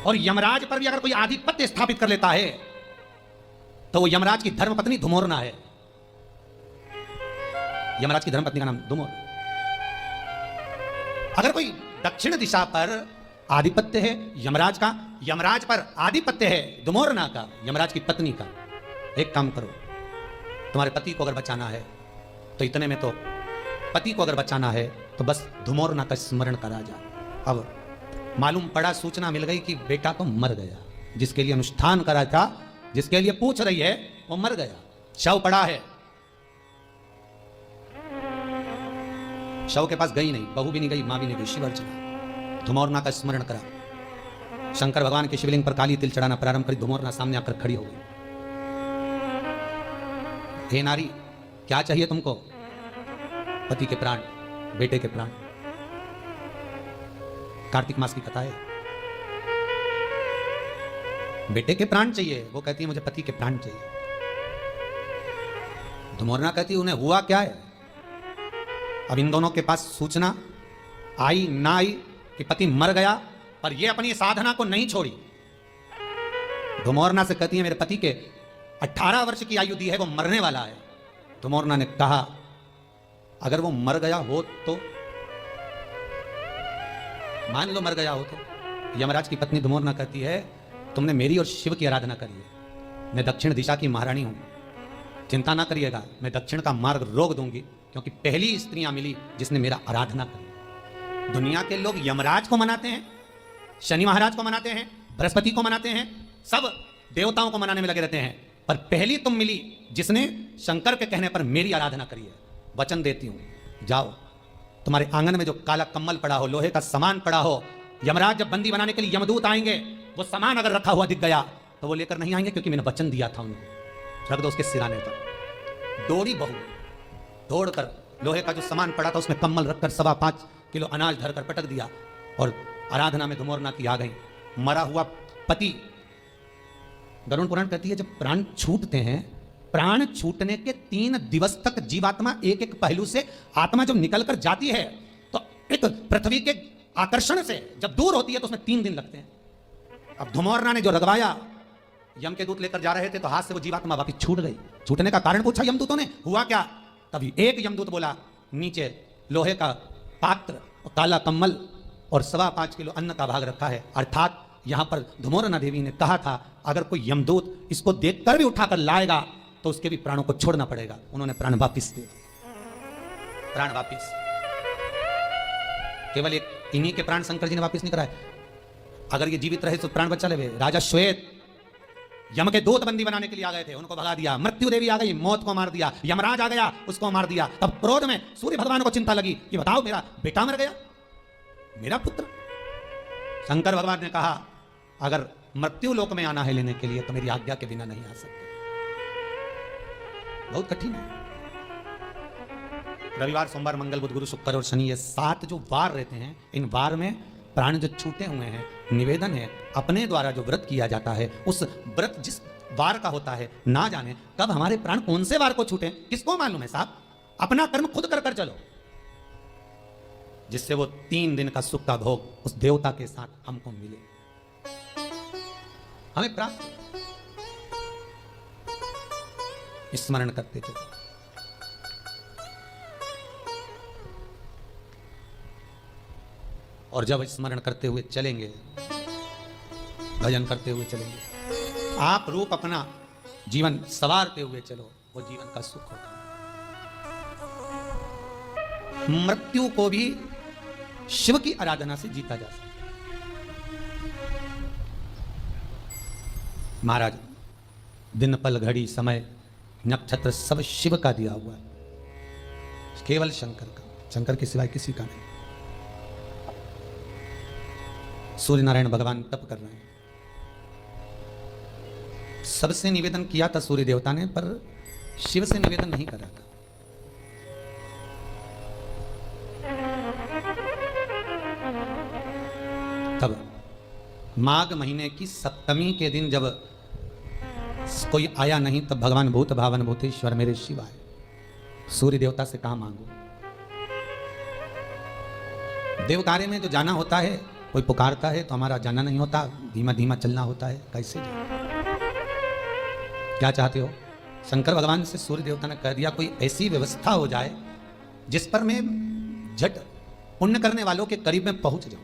और यमराज पर भी अगर कोई आधिपत्य स्थापित कर लेता है तो वो यमराज की धर्मपत्नी धुमोरना है। यमराज की धर्मपत्नी का नाम धुमोर। अगर कोई दक्षिण दिशा पर आधिपत्य है यमराज का, यमराज पर आधिपत्य है धुमोरना का, यमराज की पत्नी का, एक काम करो, तुम्हारे पति को अगर बचाना है तो इतने में तो पति को अगर बचाना है तो बस धुमोरना का स्मरण करा जा। अब मालूम पड़ा, सूचना मिल गई कि बेटा तो मर गया, जिसके लिए अनुष्ठान करा था, जिसके लिए पूछ रही है वो मर गया, शव पड़ा है। शव के पास गई नहीं, बहू भी नहीं गई, मां भी नहीं गई, शिव अर्चना, धुमोरना का स्मरण करा। शंकर भगवान के शिवलिंग पर काली तिल चढ़ाना प्रारंभ करी। धुमोरना सामने आकर खड़ी हो गई। हे नारी, क्या चाहिए तुमको? पति के प्राण, बेटे के प्राण। कार्तिक मास की कथा है, बेटे के प्राण चाहिए, वो कहती है मुझे पति के प्राण चाहिए। धुमोरना कहती है उन्हें हुआ क्या है? अब इन दोनों के पास सूचना आई ना आई कि पति मर गया, पर ये अपनी साधना को नहीं छोड़ी। धुमोरना से कहती है मेरे पति के 18 वर्ष की आयु दी है, वो मरने वाला है। धुमोरना ने कहा अगर वो मर गया हो तो, मान लो मर गया हो तो। यमराज की पत्नी धुमोरना कहती है तुमने मेरी और शिव की आराधना करी है, मैं दक्षिण दिशा की महारानी हूं, चिंता ना करिएगा, मैं दक्षिण का मार्ग रोक दूंगी, क्योंकि पहली स्त्रियां मिली जिसने मेरा आराधना करी। दुनिया के लोग यमराज को मनाते हैं, शनि महाराज को मनाते हैं, बृहस्पति को मनाते हैं, सब देवताओं को मनाने में लगे रहते हैं, पर पहली तुम मिली जिसने शंकर के कहने पर मेरी आराधना करी है। वचन देती हूं, जाओ, तुम्हारे आंगन में जो काला कम्बल पड़ा हो, लोहे का सामान पड़ा हो, यमराज जब बंदी बनाने के लिए यमदूत आएंगे, वो सामान अगर रखा हुआ दिख गया तो वो लेकर नहीं आएंगे, क्योंकि मैंने वचन दिया था उनको। रख दो उसके सिराने पर। दौड़ी बहू दौड़कर लोहे का जो सामान पड़ा था उसमें कम्बल रखकर 5.25 किलो अनाज धरकर पटक दिया, और आराधना में धुमोरना की आ गई। मरा हुआ पति, गरुड़ पुराण कहती है जब प्राण छूटते हैं, प्राण छूटने के 3 दिवस तक जीवात्मा एक एक पहलू से आत्मा जब निकलकर जाती है तो एक पृथ्वी के आकर्षण से जब दूर होती है तो उसमें 3 दिन लगते हैं। अब धुमोरना ने जो रगवाया, यम के दूत लेकर जा रहे थे तो हाथ से वो जीवात्मा वापिस छूट गई। छूटने का कारण पूछा यमदूतों ने, हुआ क्या? तभी एक यमदूत बोला नीचे लोहे का पात्र और काला कम्बल और 5.25 किलो अन्न का भाग रखा है। अर्थात यहां पर धुमोरना देवी ने कहा था अगर कोई यमदूत इसको देखकर भी उठाकर लाएगा तो उसके भी प्राणों को छोड़ना पड़ेगा। उन्होंने प्राण वापिस दे, प्राण वापिस। केवल एक इन्हीं के प्राण शंकर जी ने वापिस नहीं कराए, अगर ये जीवित रहे तो प्राण बचा ले। राजा श्वेत यम के दूत बंदी बनाने के लिए आ गए थे, उनको भगा दिया। मृत्यु देवी आ गई, मौत को मार दिया। यमराज आ गया, उसको मार दिया। तब क्रोध में सूर्य भगवान को चिंता लगी कि बताओ मेरा बेटा मर गया, मेरा पुत्र। शंकर भगवान ने कहा अगर मृत्यु लोक में आना है लेने के लिए तो मेरी आज्ञा के बिना नहीं आ सकते। बहुत कठिन है। रविवार, सोमवार, मंगल, बुध, गुरु, शुक्र और शनि, ये 7 जो वार रहते हैं, इन वार में प्राण जो छूटे हुए हैं, निवेदन है अपने द्वारा जो व्रत किया जाता है, उस व्रत जिस वार का होता है, ना जाने कब हमारे प्राण कौन से वार को छूटे, किसको मालूम है साहब। अपना कर्म खुद कर कर चलो, जिससे वो 3 दिन का सुख का भोग उस देवता के साथ हमको मिले, हमें प्राप्त। स्मरण करते थे। और जब स्मरण करते हुए चलेंगे, भजन करते हुए चलेंगे, आप रूप अपना जीवन संवारते हुए चलो, वो जीवन का सुख होता है। मृत्यु को भी शिव की आराधना से जीता जा सकता है। महाराज, दिन पल घड़ी समय नक्षत्र सब शिव का दिया हुआ है, केवल शंकर का, शंकर के सिवाय किसी का नहीं। सूर्य नारायण भगवान तप कर रहे हैं। सबसे निवेदन किया था सूर्य देवता ने, पर शिव से निवेदन नहीं करा था। तब माघ महीने की सप्तमी के दिन जब कोई आया नहीं, तब भगवान भूत भावन भूतेश्वर मेरे शिव आए। सूर्य देवता से कहा मांगो। देव कार्य में जो जाना होता है कोई पुकारता है तो हमारा जाना नहीं होता, धीमा धीमा चलना होता है, कैसे जाए? क्या चाहते हो? शंकर भगवान से सूर्य देवता ने कह दिया कोई ऐसी व्यवस्था हो जाए जिस पर मैं झट पुण्य करने वालों के करीब में पहुंच जाऊं।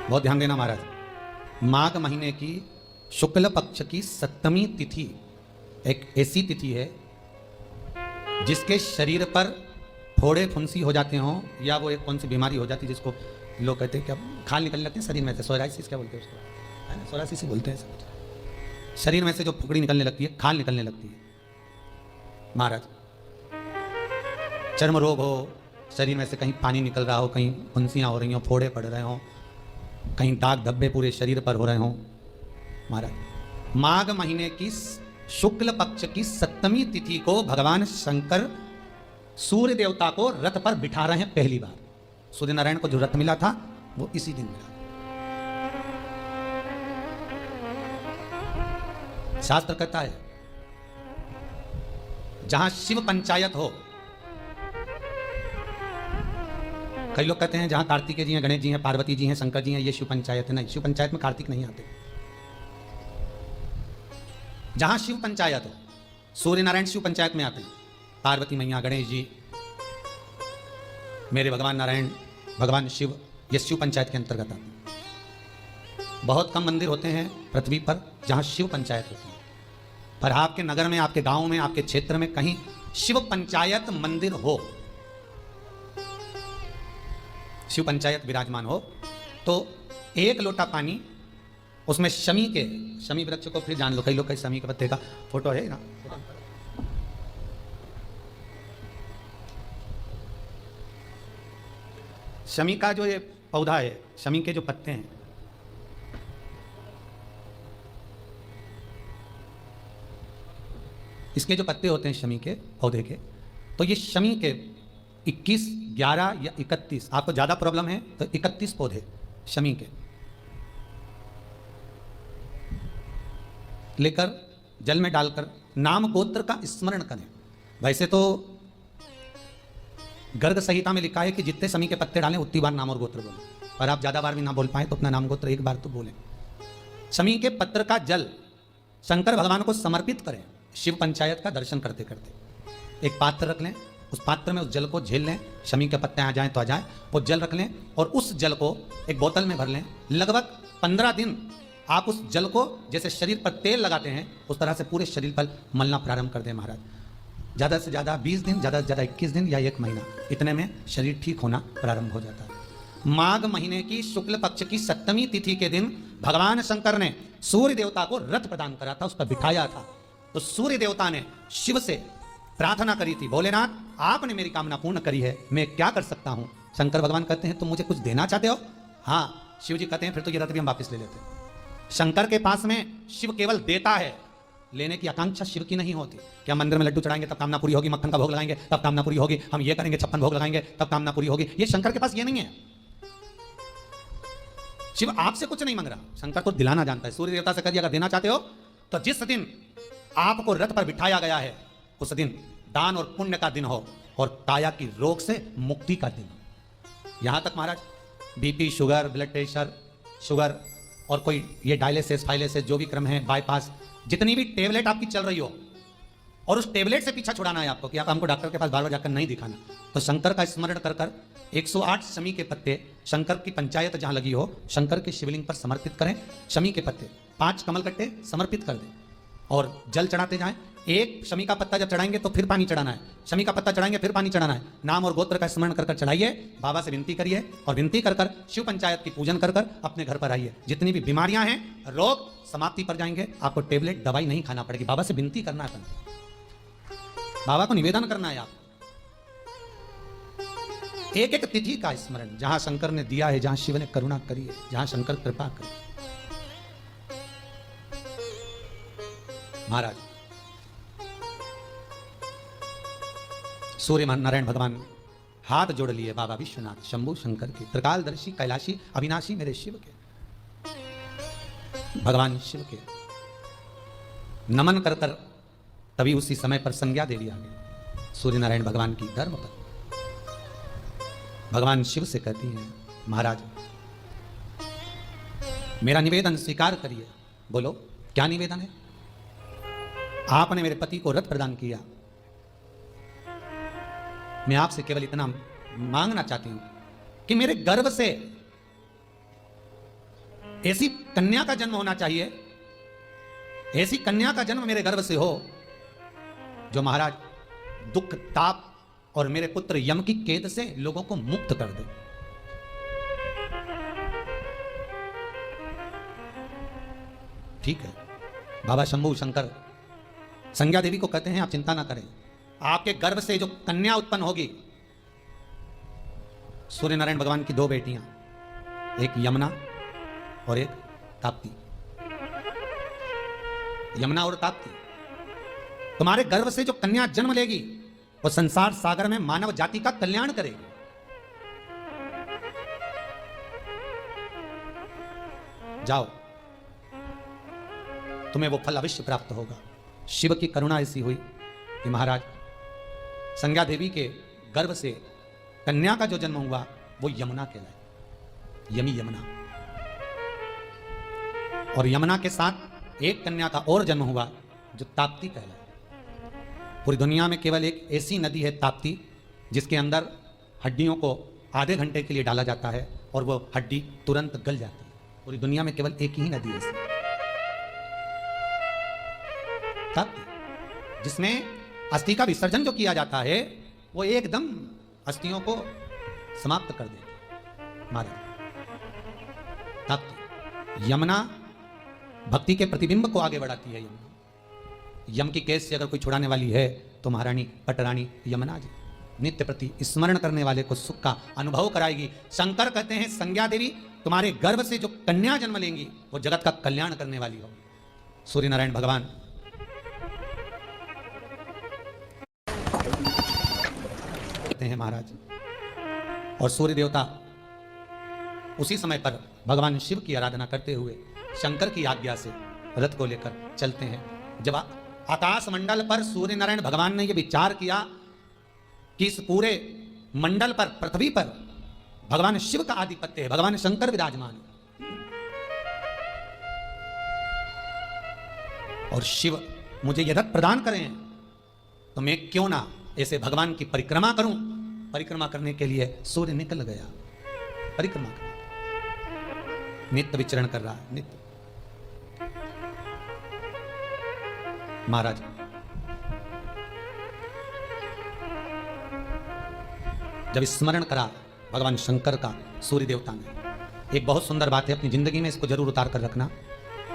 बहुत ध्यान देना महाराज, माघ महीने की शुक्ल पक्ष की 7वीं तिथि एक ऐसी तिथि है जिसके शरीर पर फोड़े फुंसी हो जाते हों, या वो एक कौन सी बीमारी हो जाती है जिसको लोग कहते हैं क्या, खाल निकलने लगते हैं शरीर में से, सोराइसिस क्या बोलते हैं उसको, है ना, सोराइसिस ही बोलते हैं सब। शरीर में से जो फुकड़ी निकलने लगती है, खाल निकलने लगती है महाराज, चर्म रोग हो, शरीर में से कहीं पानी निकल रहा हो, कहीं फुंसियाँ हो रही हो, फोड़े पड़ रहे हों, कहीं दाग धब्बे पूरे शरीर पर हो रहे हों महाराज, माघ महीने की शुक्ल पक्ष की 7वीं तिथि को भगवान शंकर सूर्य देवता को रथ पर बिठा रहे हैं पहली बार। सूर्य नारायण को जो रथ मिला था वो इसी दिन मिला। शास्त्र कहता है जहां शिव पंचायत हो, कई लोग कहते हैं जहां कार्तिकेय जी हैं, गणेश जी हैं, पार्वती जी हैं, शंकर जी हैं, ये शिव पंचायत है। नहीं, शिव पंचायत में कार्तिक नहीं आते। जहां शिव पंचायत हो, सूर्य नारायण शिव पंचायत में आते हैं, पार्वती मैया, गणेश जी, मेरे भगवान नारायण, भगवान शिव, ये शिव पंचायत के अंतर्गत आते हैं। बहुत कम मंदिर होते हैं पृथ्वी पर जहां शिव पंचायत होती है, पर आपके नगर में, आपके गांव में, आपके क्षेत्र में कहीं शिव पंचायत मंदिर हो, शिव पंचायत विराजमान हो, तो एक लोटा पानी उसमें शमी वृक्ष को, फिर जान लो, कई लोग कई शमी के पत्ते का फोटो है ना, शमी का जो ये पौधा है, शमी के जो पत्ते हैं, इसके जो पत्ते होते हैं शमी के पौधे के, तो ये शमी के 21, 11 या 31, आपको ज़्यादा प्रॉब्लम है तो 31 पौधे शमी के लेकर जल में डालकर नाम गोत्र का स्मरण करें। वैसे तो गर्ग संहिता में लिखा है कि जितने शमी के पत्ते डालें उतनी बार नाम और गोत्र बोलें, पर आप ज़्यादा बार भी ना बोल पाए तो अपना नाम गोत्र एक बार तो बोलें। शमी के पत्र का जल शंकर भगवान को समर्पित करें शिव पंचायत का दर्शन करते करते। एक पात्र रख लें, उस पात्र में उस जल को झेल लें, शमी के पत्ते आ जाएं तो आ जाएं, वो जल रख लें और उस जल को एक बोतल में भर लें। लगभग 15 दिन आप उस जल को जैसे शरीर पर तेल लगाते हैं उस तरह से पूरे शरीर पर मलना प्रारंभ कर दें महाराज। ज़्यादा से ज़्यादा 20 दिन, ज़्यादा से ज़्यादा 21 दिन या 1 महीना, इतने में शरीर ठीक होना प्रारंभ हो जाता है। माघ महीने की शुक्ल पक्ष की 7वीं तिथि के दिन भगवान शंकर ने सूर्य देवता को रथ प्रदान करा था, उस पर बिठाया था। तो सूर्य देवता ने शिव से प्रार्थना करी थी, भोलेनाथ आपने मेरी कामना पूर्ण करी है, मैं क्या कर सकता हूं? शंकर भगवान कहते हैं तुम मुझे कुछ देना चाहते हो? हाँ। शिव जी कहते हैं फिर तो ये रथ भी हम वापस ले लेते हैं। शंकर के पास में शिव केवल देता है, लेने की आकांक्षा शिव की नहीं होती। क्या मंदिर में लड्डू चढ़ाएंगे तब कामना पूरी होगी, मक्खन का भोग लगाएंगे तब कामना पूरी होगी, हम ये करेंगे 56 भोग लगाएंगे तब कामना पूरी होगी? ये शंकर के पास ये नहीं है। शिव आपसे कुछ नहीं मांग रहा, शंकर को दिलाना जानता है। सूर्य देवता से कह दिया अगर देना चाहते हो तो जिस दिन आपको रथ पर बिठाया गया है उस दिन दान और पुण्य का दिन हो और काया की रोग से मुक्ति का दिन हो। यहां तक महाराज BP, sugar, blood pressure, sugar और कोई ये डायलिसिस, फाइलिसिस जो भी क्रम है, बाईपास, जितनी भी टेबलेट आपकी चल रही हो और उस टेबलेट से पीछा छुड़ाना है आपको कि आप हमको डॉक्टर के पास बार बार जाकर नहीं दिखाना, तो शंकर का स्मरण कर कर 108 शमी के पत्ते शंकर की पंचायत जहां लगी हो शंकर के शिवलिंग पर समर्पित करें। शमी के पत्ते 5 कमल कट्टे समर्पित कर दें और जल चढ़ाते जाएं। एक शमी का पत्ता जब चढ़ाएंगे तो फिर पानी चढ़ाना है, शमी का पत्ता चढ़ाएंगे फिर पानी चढ़ाना है। नाम और गोत्र का स्मरण कर कर चढ़ाइए, बाबा से विनती करिए और विनती कर कर शिव पंचायत की पूजन कर कर अपने घर पर आइए। जितनी भी बीमारियां हैं, रोग समाप्ति पर जाएंगे। आपको टेबलेट दवाई नहीं खाना पड़ेगी, बाबा से विनती करना है, बाबा को निवेदन करना है। आप एक एक तिथि का स्मरण, जहां शंकर ने दिया है, जहां शिव ने करुणा करी है, जहां शंकर कृपा करे। महाराज सूर्य नारायण भगवान हाथ जोड़ लिए बाबा विश्वनाथ शंभु शंकर के, त्रिकालदर्शी कैलाशी अविनाशी मेरे शिव के, भगवान शिव के नमन कर कर तभी उसी समय पर संज्ञा दे लिया गया सूर्य नारायण भगवान की धर्म पर। भगवान शिव से कहती हैं, महाराज मेरा निवेदन स्वीकार करिए। बोलो क्या निवेदन है? आपने मेरे पति को रथ प्रदान किया, मैं आपसे केवल इतना मांगना चाहती हूं कि मेरे गर्भ से ऐसी कन्या का जन्म होना चाहिए, ऐसी कन्या का जन्म मेरे गर्भ से हो जो महाराज दुख ताप और मेरे पुत्र यम की कैद से लोगों को मुक्त कर दे। ठीक है, बाबा शंभू शंकर संज्ञा देवी को कहते हैं आप चिंता ना करें, आपके गर्भ से जो कन्या उत्पन्न होगी, सूर्य नारायण भगवान की दो बेटियां, एक यमुना और एक ताप्ती, यमुना और ताप्ती, तुम्हारे गर्भ से जो कन्या जन्म लेगी वो संसार सागर में मानव जाति का कल्याण करेगी। जाओ, तुम्हें वो फल अवश्य प्राप्त होगा। शिव की करुणा ऐसी हुई कि महाराज संज्ञा देवी के गर्भ से कन्या का जो जन्म हुआ वो यमुना कहलाए, यमी यमुना। और यमुना के साथ एक कन्या का और जन्म हुआ जो ताप्ती कहलाए। पूरी दुनिया में केवल एक ऐसी नदी है ताप्ती जिसके अंदर हड्डियों को आधे घंटे के लिए डाला जाता है और वो हड्डी तुरंत गल जाती है। पूरी दुनिया में केवल एक ही नदी है ऐसी, ताप्ती, जिसमें अस्थि का विसर्जन जो किया जाता है वो एकदम अस्थियों को समाप्त कर देती है। महाराज ताप्ती, यमुना भक्ति के प्रतिबिंब को आगे बढ़ाती है। यमुना यम की केस से अगर कोई छुड़ाने वाली है तो महारानी पटरानी यमुना जी नित्य प्रति स्मरण करने वाले को सुख का अनुभव कराएगी। शंकर कहते हैं संज्ञा देवी तुम्हारे गर्भ से जो कन्या जन्म लेंगी वो जगत का कल्याण करने वाली होगी। सूर्य नारायण भगवान कहते हैं महाराज, और सूर्य देवता उसी समय पर भगवान शिव की आराधना करते हुए शंकर की आज्ञा से रथ को लेकर चलते हैं। जब आकाश मंडल पर सूर्य नारायण भगवान ने यह विचार किया कि इस पूरे मंडल पर, पृथ्वी पर भगवान शिव का आधिपत्य है, भगवान शंकर विराजमान है, और शिव मुझे यह रथ प्रदान करें तो मैं क्यों ना ऐसे भगवान की परिक्रमा करूं। परिक्रमा करने के लिए सूर्य निकल गया, परिक्रमा कर नित्य विचरण कर रहा है, नित्य। महाराज जब स्मरण करा भगवान शंकर का सूर्य देवता ने, एक बहुत सुंदर बात है, अपनी जिंदगी में इसको जरूर उतार कर रखना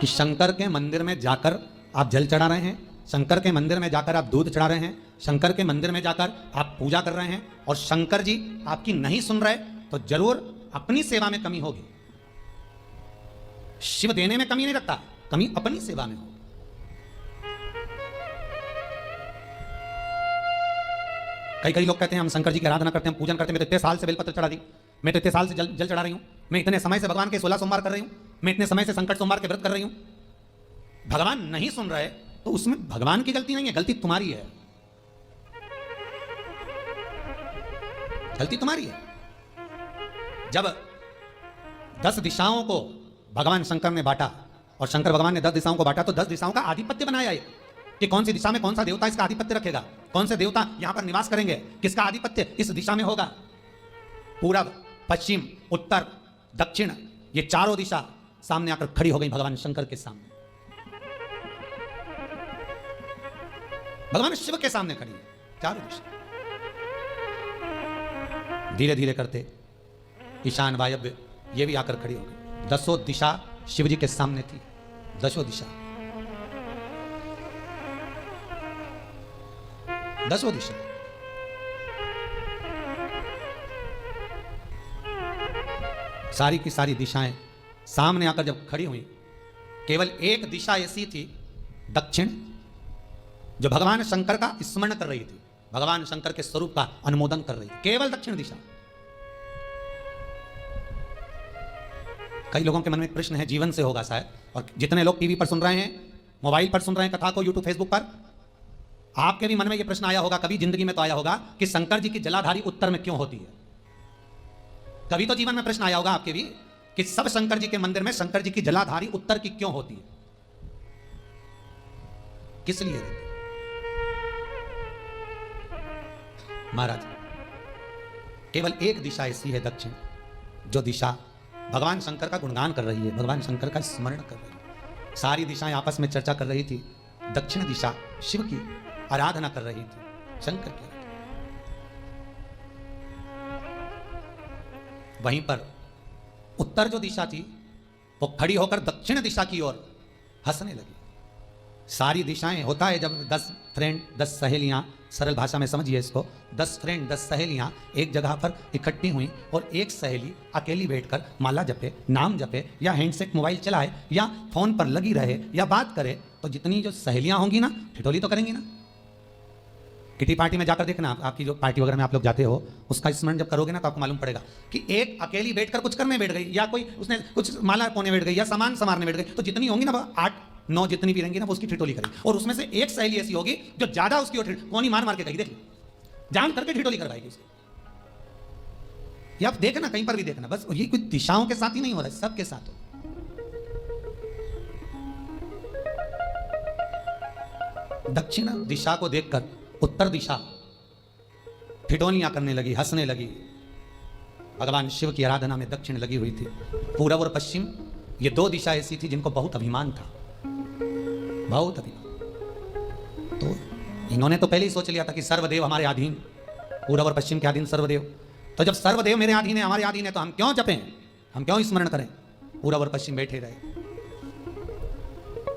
कि शंकर के मंदिर में जाकर आप जल चढ़ा रहे हैं, शंकर के मंदिर में जाकर आप दूध चढ़ा रहे हैं, शंकर के मंदिर में जाकर आप पूजा कर रहे हैं और शंकर जी आपकी नहीं सुन रहे तो जरूर अपनी सेवा में कमी होगी। शिव देने में कमी नहीं रखता, कमी अपनी सेवा में हो। कई लोग कहते हैं हम शंकर जी की आराधना करते हैं, पूजन करते हैं, मैं तो इतने साल से बेलपत्र चढ़ा दी, मैं तो इतने साल से जल चढ़ा रही हूं, मैं इतने समय से भगवान के 16 सोमवार कर रही हूं, मैं इतने समय से संकट सोमवार के व्रत कर रही हूं। भगवान नहीं सुन रहे तो उसमें भगवान की गलती नहीं है, गलती तुम्हारी है, गलती तुम्हारी है। जब 10 दिशाओं को भगवान शंकर ने बांटा और शंकर भगवान ने 10 दिशाओं को बांटा तो 10 दिशाओं का आधिपत्य बनाया है कि कौन सी दिशा में कौन सा देवता इसका आधिपत्य रखेगा, कौन से देवता यहां पर निवास करेंगे, किसका आधिपत्य इस दिशा में होगा। पूरब, पश्चिम, उत्तर, दक्षिण, ये चारों दिशा सामने आकर खड़ी हो गई भगवान शंकर के सामने, भगवान शिव के सामने खड़ी है चारों दिशा। धीरे धीरे करते ईशान वायव्य ये भी आकर खड़ी हो गई। 10 दिशा शिव जी के सामने थी, 10 दिशा, 10 दिशा। सारी की सारी दिशाएं सामने आकर जब खड़ी हुई, केवल एक दिशा ऐसी थी दक्षिण, जो भगवान शंकर का स्मरण कर रही थी, भगवान शंकर के स्वरूप का अनुमोदन कर रही थी, केवल दक्षिण दिशा। कई लोगों के मन में एक प्रश्न है, जीवन से होगा शायद, और जितने लोग टीवी पर सुन रहे हैं, मोबाइल पर सुन रहे हैं कथा को, यूट्यूब फेसबुक पर, आपके भी मन में यह प्रश्न आया होगा, कभी जिंदगी में तो आया होगा कि शंकर जी की जलाधारी उत्तर में क्यों होती है। कभी तो जीवन में प्रश्न आया होगा आपके भी कि सब शंकर जी के मंदिर में शंकर जी की जलाधारी उत्तर की क्यों होती है, किस लिए रहती है? महाराज, केवल एक दिशा ऐसी है दक्षिण, जो दिशा भगवान शंकर का गुणगान कर रही है, भगवान शंकर का स्मरण कर रही है। सारी दिशाएं आपस में चर्चा कर रही थी, दक्षिण दिशा शिव की आराधना कर रही थी, शंकर की। वहीं पर उत्तर जो दिशा थी वो खड़ी होकर दक्षिण दिशा की ओर हंसने लगी। सारी दिशाएं होता है जब 10 फ्रेंड 10 सहेलियां, सरल भाषा में समझिए इसको, 10 फ्रेंड 10 सहेलियां एक जगह पर इकट्ठी हुई और एक सहेली अकेली बैठकर माला जपे, नाम जपे, या हैंडसेट मोबाइल चलाए, या फोन पर लगी रहे, या बात करे, तो जितनी जो सहेलियां होंगी ना, ठिठोली तो करेंगी ना। किटी पार्टी में जाकर देखना, आपकी जो पार्टी वगैरह में आप लोग जाते हो, उसका स्मरण जब करोगे ना तो आपको मालूम पड़ेगा कि एक अकेली बैठकर कुछ करने बैठ गई, या कोई उसने कुछ माला पोने बैठ गई, या सामान संवारने बैठ गई, तो जितनी होंगी ना 8-9 जितनी भी रहेंगी ना, वो उसकी ठिठोली करेगी। और उसमें से एक सहेली ऐसी होगी जो ज्यादा उसकी ओर कोनी मार मार के गई, देख जान करके ठिठोली करवाएगी उसकी। या आप देखना, कहीं पर भी देखना, बस ये कुछ दिशाओं के साथ ही नहीं हो रहा है, सबके साथ हो। दक्षिण दिशा को देखकर उत्तर दिशा ठिठोलियां करने लगी, हंसने लगी। भगवान शिव की आराधना में दक्षिण लगी हुई थी। पूरब और पश्चिम, ये दो दिशा ऐसी थी जिनको बहुत अभिमान था, बहुत अभिमान। तो इन्होंने तो पहले ही सोच लिया था कि सर्वदेव हमारे अधीन, पूरब और पश्चिम के अधीन सर्वदेव। तो जब सर्वदेव मेरे अधीन है, हमारे अधीन है, तो हम क्यों जपें, हम क्यों स्मरण करें? पूरब और पश्चिम बैठे रहे।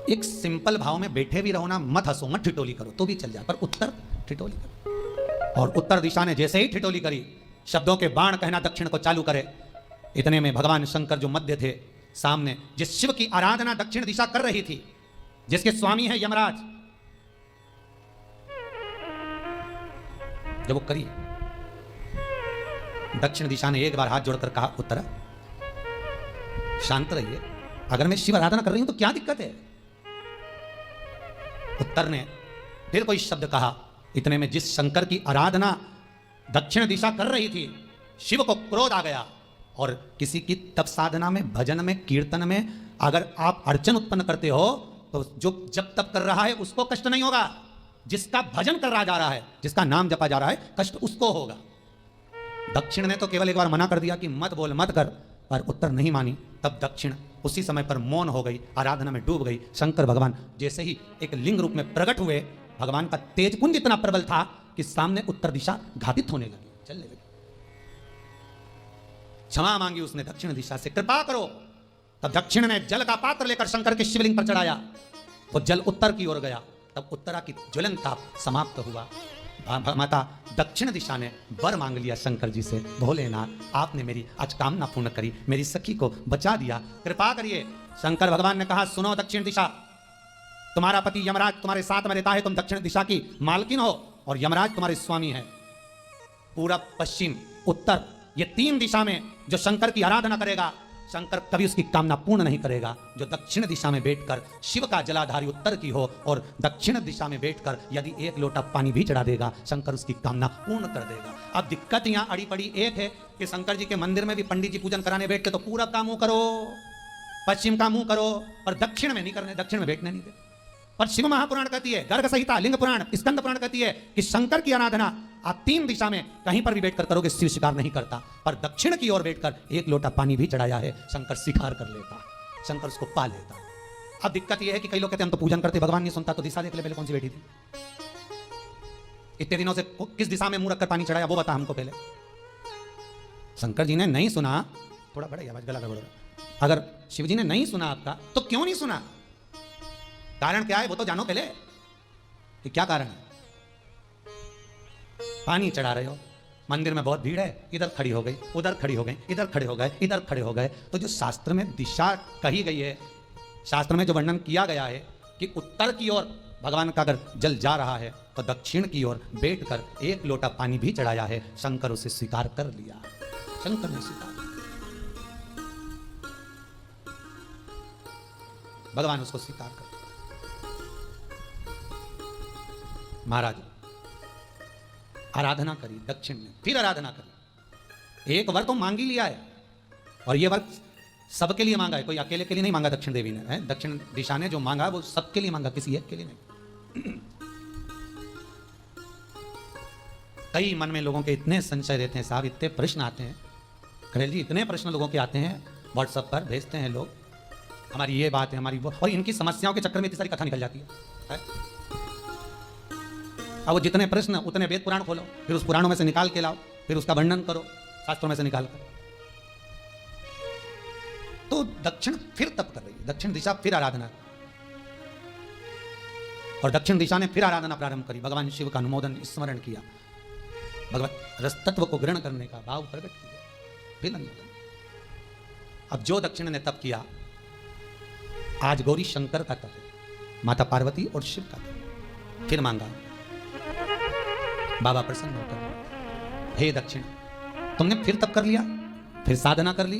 एक सिंपल भाव में बैठे भी रहो ना, मत हंसो, मत ठिठोली करो तो भी चल जाए, पर उत्तर ठिठोली करो। और उत्तर दिशा ने जैसे ही ठिठोली करी, शब्दों के बाण कहना दक्षिण को चालू करे। इतने में भगवान शंकर जो मध्य थे, सामने जिस शिव की आराधना दक्षिण दिशा कर रही थी, जिसके स्वामी है यमराज, जब वो करी, दक्षिण दिशा ने एक बार हाथ जोड़कर कहा, उत्तर शांत रहिए, अगर मैं शिव आराधना कर रही हूं तो क्या दिक्कत है? उत्तर ने फिर कोई शब्द कहा। इतने में जिस शंकर की आराधना दक्षिण दिशा कर रही थी, शिव को क्रोध आ गया। और किसी की तप साधना में, भजन में, कीर्तन में अगर आप अड़चन उत्पन्न करते हो, तो जो जब तप कर रहा है उसको कष्ट नहीं होगा, जिसका भजन कर रहा जा रहा है, जिसका नाम जपा जा रहा है, कष्ट उसको होगा। दक्षिण ने तो केवल एक बार मना कर दिया कि मत बोल, मत कर, पर उत्तर नहीं मानी। तब दक्षिण उसी समय पर मौन हो गई, आराधना में डूब गई। शंकर भगवान जैसे ही एक लिंग रूप में प्रकट हुए, भगवान का तेज पुंज इतना प्रबल था कि सामने उत्तर दिशा घातित होने लगी, चलने लगी। क्षमा मांगी उसने दक्षिण दिशा से, कृपा करो। तब दक्षिण ने जल का पात्र लेकर शंकर के शिवलिंग पर चढ़ाया, वो जल उत्तर की ओर गया। तब उत्तरा की ज्वलन ताप समाप्त हुआ। माता दक्षिण दिशा ने वर मांग लिया शंकर जी से, भोलेनाथ आपने मेरी आज कामना पूर्ण करी, मेरी सखी को बचा दिया, कृपा करिए। शंकर भगवान ने कहा, सुनो दक्षिण दिशा, तुम्हारा पति यमराज तुम्हारे साथ में रहता है, तुम दक्षिण दिशा की मालकिन हो और यमराज तुम्हारे स्वामी है। पूरब, पश्चिम, उत्तर, ये 3 दिशा में जो शंकर की आराधना करेगा, शंकर कभी उसकी कामना पूर्ण नहीं करेगा। जो दक्षिण दिशा में बैठकर शिव का जलाधारी उत्तर की हो और दक्षिण दिशा में बैठकर यदि 1 लोटा पानी भी चढ़ा देगा, शंकर उसकी कामना पूर्ण कर देगा। अब दिक्कत यहाँ अड़ी पड़ी एक है कि शंकर जी के मंदिर में भी पंडित जी पूजन कराने बैठते तो पूरब का मुंह करो, पश्चिम का मुंह करो, पर दक्षिण में नहीं करने, दक्षिण में बैठने नहीं देते। पर शिव महापुराण कहती है, गर्ग संहिता, लिंग पुराण, स्कंद पुराण कहती है कि शंकर की आराधना आप 3 दिशा में कहीं पर भी बैठकर करोगे, शिव स्वीकार नहीं करता। पर दक्षिण की ओर बैठकर 1 लोटा पानी भी चढ़ाया है, शंकर स्वीकार कर लेता, शंकर उसको पा लेता। अब दिक्कत यह है कि कई लोग कहते हैं हम तो पूजन करते, भगवान नहीं सुनता, तो दिशा देख ले पहले कौन सी बैठी थी, इतने दिनों से किस दिशा में मुंह रखकर पानी चढ़ाया, वो बता हमको पहले। शंकर जी ने नहीं सुना, थोड़ा बढ़ेगा आवाज, गला गड़बड़। अगर शिव जी ने नहीं सुना आपका, तो क्यों नहीं सुना? कारण क्या है वो तो जानो पहले, कि क्या कारण है। पानी चढ़ा रहे हो, मंदिर में बहुत भीड़ है, इधर खड़ी हो गई, उधर खड़ी हो गई, इधर खड़े हो गए, इधर खड़े हो गए। तो जो शास्त्र में दिशा कही गई है, शास्त्र में जो वर्णन किया गया है कि उत्तर की ओर भगवान का अगर जल जा रहा है, तो दक्षिण की ओर बैठकर 1 लोटा पानी भी चढ़ाया है। शंकर उसे स्वीकार कर लिया, शंकर ने स्वीकार, भगवान उसको स्वीकार कर। महाराज आराधना करी दक्षिण ने, फिर आराधना करी, 1 वर तो मांग ही लिया है, और ये वर सबके लिए मांगा है, कोई अकेले के लिए नहीं मांगा दक्षिण देवी ने, है दक्षिण दिशा ने जो मांगा वो सबके लिए मांगा, किसी एक के लिए नहीं। कई मन में लोगों के इतने संशय रहते हैं साहब, इतने प्रश्न आते हैं खरेल जी, इतने प्रश्न लोगों के आते हैं, व्हाट्सएप पर भेजते हैं लोग, हमारी ये बात है, हमारी वो, और इनकी समस्याओं के चक्कर में इतनी सारी कथा निकल जाती है? अब वो जितने प्रश्न उतने वेद पुराण खोलो, फिर उस पुराणों में से निकाल के लाओ, फिर उसका वर्णन करो शास्त्रों में से निकाल कर। तो दक्षिण फिर तप कर रही है, दक्षिण दिशा फिर आराधना, और दक्षिण दिशा ने फिर आराधना प्रारंभ करी, भगवान शिव का अनुमोदन स्मरण किया, भगवत रस तत्व को ग्रहण करने का भाव प्रकट किया, फिर अनुमोदन। अब जो दक्षिण ने तप किया, आज गौरी शंकर का तप है, माता पार्वती और शिव का तप, फिर मांगा बाबा प्रसन्न होकर, हे दक्षिण तुमने फिर तप कर लिया, फिर साधना कर ली,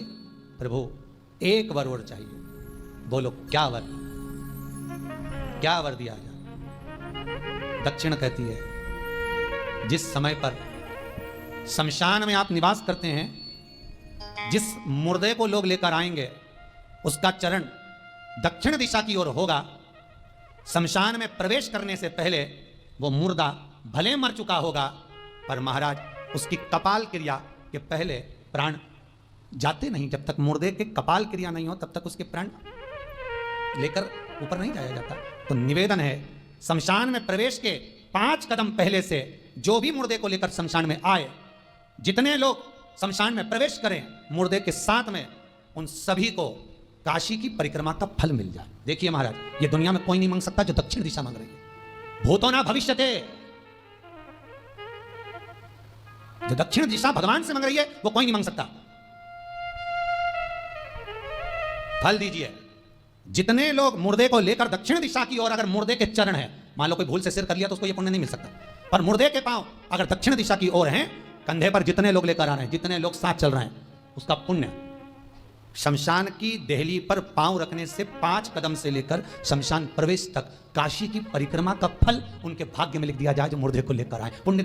प्रभु एक वर और चाहिए, बोलो क्या वर, क्या वर दिया जाए? दक्षिण कहती है जिस समय पर शमशान में आप निवास करते हैं, जिस मुर्दे को लोग लेकर आएंगे उसका चरण दक्षिण दिशा की ओर होगा, शमशान में प्रवेश करने से पहले वो मुर्दा भले मर चुका होगा, पर महाराज उसकी कपाल क्रिया के पहले प्राण जाते नहीं, जब तक मुर्दे के कपाल क्रिया नहीं हो तब तक उसके प्राण लेकर ऊपर नहीं जाया जाता। तो निवेदन है, शमशान में प्रवेश के 5 कदम पहले से जो भी मुर्दे को लेकर शमशान में आए, जितने लोग शमशान में प्रवेश करें मुर्दे के साथ में, उन सभी को काशी की परिक्रमा का फल मिल जाए। देखिए महाराज, ये दुनिया में कोई नहीं मांग सकता जो दक्षिण दिशा मांग रही है, भूतो ना भविष्यते, जो दक्षिण दिशा भगवान से मांग रही है वो कोई नहीं मांग सकता। फल दीजिए। जितने लोग मुर्दे को लेकर दक्षिण दिशा की ओर, अगर मुर्दे के चरण है, मान लो कोई भूल से सिर कर लिया तो उसको ये पुण्य नहीं मिल सकता, पर मुर्दे के पांव अगर दक्षिण दिशा की ओर हैं, कंधे पर जितने लोग लेकर आ रहे हैं, जितने लोग साथ चल रहे हैं, उसका पुण्य शमशान की देहली पर पांव रखने से 5 कदम से लेकर शमशान प्रवेश तक काशी की परिक्रमा का फल उनके भाग्य में लिख दिया जाए जो मुर्दे को लेकर आए। पुण्य